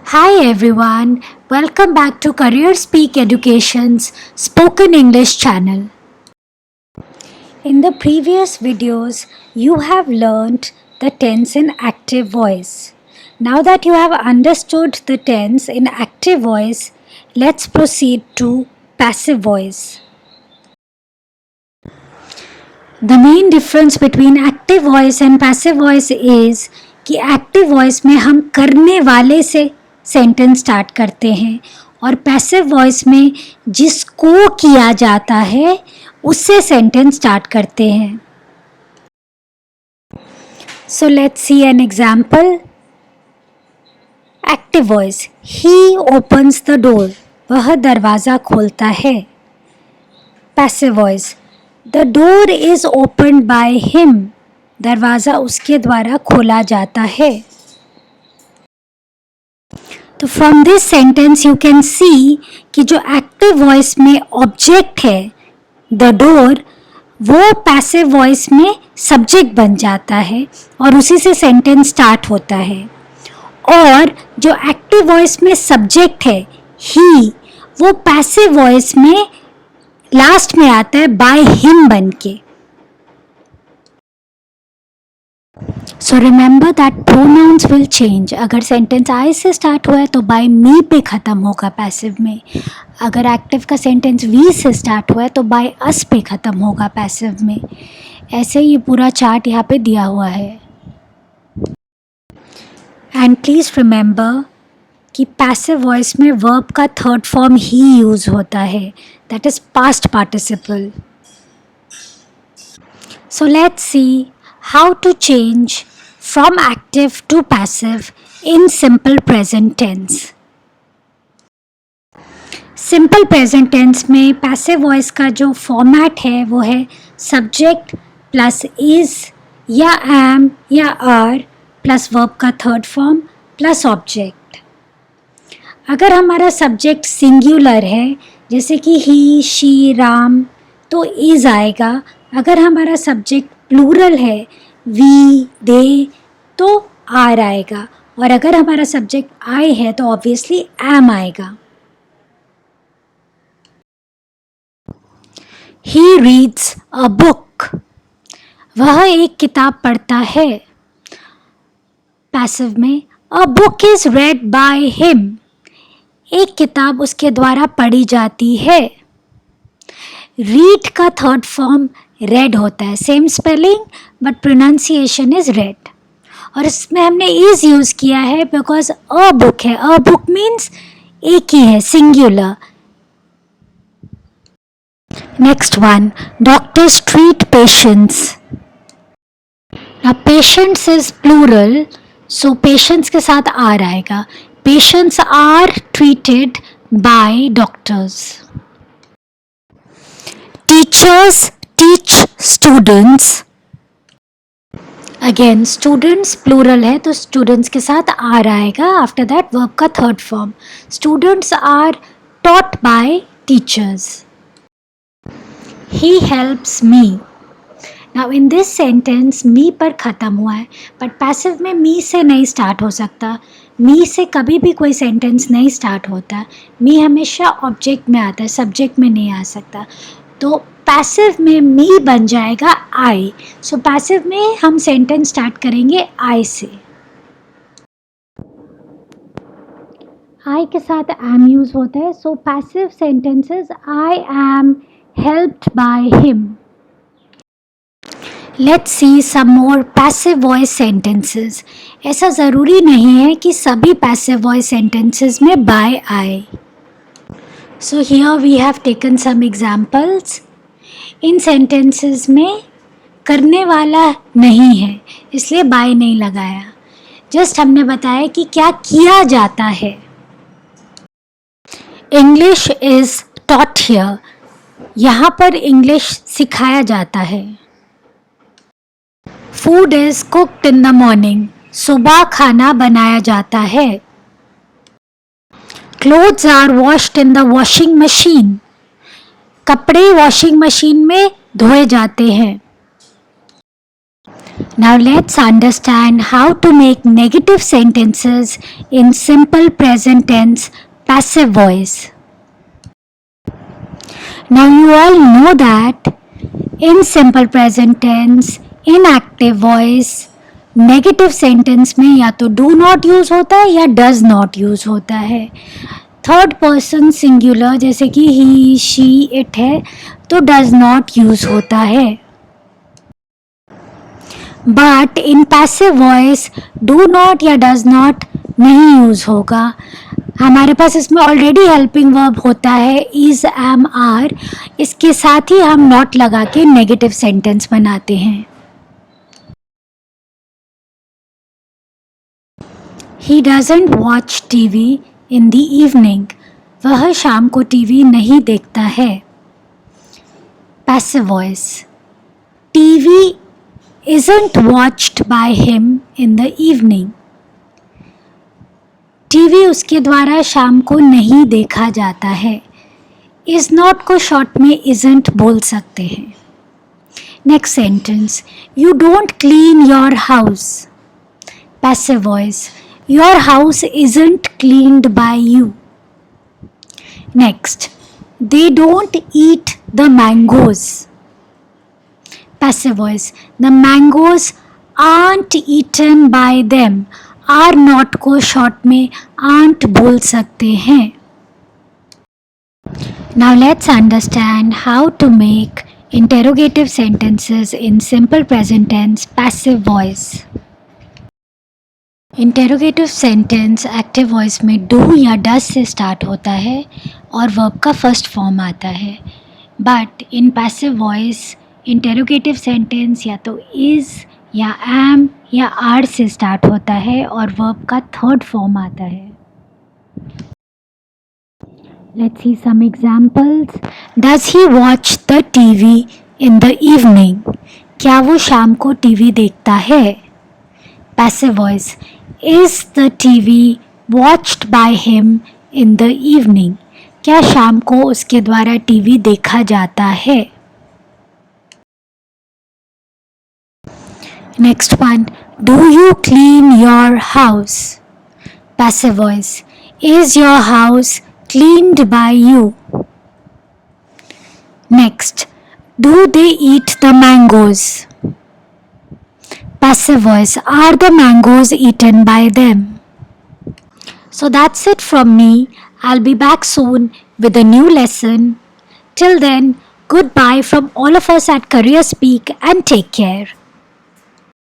Hi everyone, welcome back to Career Speak Education's Spoken English channel. In the previous videos, you have learned the tense in active voice. Now that you have understood the tense in active voice, let's proceed to passive voice. The main difference between active voice and passive voice is कि active voice में हम करने वाले से sentence start करते हैं और passive voice में जिसको किया जाता है उससे सेंटेंस स्टार्ट करते हैं. So let's see an example. Active voice, he opens the door, वह दरवाज़ा खोलता है. Passive voice, the door is opened by him, दरवाज़ा उसके द्वारा खोला जाता है. तो from this sentence you can see कि जो एक्टिव वॉइस में ऑब्जेक्ट है द डोर, वो पैसिव वॉइस में सब्जेक्ट बन जाता है और उसी से सेंटेंस स्टार्ट होता है. और जो एक्टिव वॉइस में सब्जेक्ट है ही, वो पैसिव वॉइस में लास्ट में आता है बाय हिम बन के. So remember that pronouns will change. अगर सेंटेंस आई से स्टार्ट हुआ है तो बाय मी पे ख़त्म होगा पैसिव में. अगर एक्टिव का सेंटेंस वी से स्टार्ट हुआ है तो बाय अस पे ख़त्म होगा पैसिव में. ऐसे ये पूरा चार्ट यहाँ पे दिया हुआ है. एंड प्लीज़ रिमेंबर कि पैसिव वॉइस में वर्ब का थर्ड फॉर्म ही यूज़ होता है, that is past participle. So let's C how to change from active to passive in simple present tense. Simple present tense में passive voice का जो format है वो है subject plus is या am या are plus verb का third form plus object. अगर हमारा सब्जेक्ट सिंगुलर है जैसे कि ही, शी, राम, तो is आएगा. अगर हमारा सब्जेक्ट प्लूरल है वी, दे, तो आर आएगा. और अगर हमारा सब्जेक्ट आई है तो ऑब्वियसली एम आएगा. ही रीड्स अ बुक, वह एक किताब पढ़ता है. पैसिव में a book is red by him, एक किताब उसके द्वारा पढ़ी जाती है. रीड का थर्ड फॉर्म रेड होता है, same spelling but pronunciation is red. और इसमें हमने इज यूज़ किया है बिकॉज अ बुक है. अ बुक मीन्स एक ही है, singular. Next one, doctors treat patients. Patients is plural, so patients के साथ आर आएगा. Patients are treated by doctors. Teachers teach students. Again students plural है तो स्टूडेंट्स के साथ आर आएगा. आफ्टर दैट वर्ब का third form. Students are taught by teachers. He helps me. Now in this sentence me पर ख़त्म हुआ है, बट पैसिव में मी से नहीं स्टार्ट हो सकता. मी से कभी भी कोई सेंटेंस नहीं स्टार्ट होता. मी हमेशा ऑब्जेक्ट में आता है, सब्जेक्ट में नहीं आ सकता. तो पैसिव में मी बन जाएगा आई. सो पैसिव में हम सेंटेंस स्टार्ट करेंगे आई से. आई के साथ एम यूज़ होता है. So passive sentences I am helped by him. Let's see some more passive voice sentences. ऐसा ज़रूरी नहीं है कि सभी पैसिव वॉइस सेंटेंसेस में बाय आए. So here we have taken some examples. इन सेंटेंसेस में करने वाला नहीं है इसलिए बाय नहीं लगाया. जस्ट हमने बताया कि क्या किया जाता है. इंग्लिश इज़ टॉट हियर, यहाँ पर इंग्लिश सिखाया जाता है. Food is cooked in the morning, सुबह खाना बनाया जाता है. Clothes are washed in the washing machine, कपड़े वॉशिंग मशीन में धोए जाते हैं. Now let's understand how to make negative sentences in simple present tense passive voice. Now you all know that in simple present tense, in active voice, negative sentence में या तो do not use होता है या does not use होता है. Third person singular जैसे कि ही शी इट है तो डज नॉट यूज होता है. But in passive voice do not या डज नॉट नहीं यूज होगा. हमारे पास इसमें ऑलरेडी हेल्पिंग वर्ब होता है इज एम आर. इसके साथ ही हम नॉट लगा के नेगेटिव सेंटेंस बनाते हैं. He doesn't watch TV in the evening. वह शाम को टीवी नहीं देखता है. Passive voice. TV isn't watched by him in the evening. TV उसके द्वारा शाम को नहीं देखा जाता है. Is not को शॉर्ट में isn't बोल सकते हैं. Next sentence. You don't clean your house. Passive voice. Your house isn't cleaned by you. Next, they don't eat the mangoes. Passive voice. The mangoes aren't eaten by them. Are not को short में aren't बोल सकते हैं. Now let's understand how to make interrogative sentences in simple present tense passive voice. Interrogative sentence active voice में do या does से start होता है और वर्ब का फर्स्ट फॉर्म आता है. But in passive voice interrogative sentence या तो इज़ या एम या आर से स्टार्ट होता है और वर्ब का थर्ड फॉर्म आता है. Let's see some examples. Does he watch the TV in the evening. क्या वो शाम को टीवी देखता है. Passive voice. Is the TV watched by him in the evening? क्या शाम को उसके द्वारा टीवी देखा जाता है. Next one. Do you clean your house? Passive voice. Is your house cleaned by you? Next. Do they eat the mangoes? Passive voice. Are the mangoes eaten by them? So that's it from me. I'll be back soon with a new lesson. Till then, goodbye from all of us at Career Speak and take care.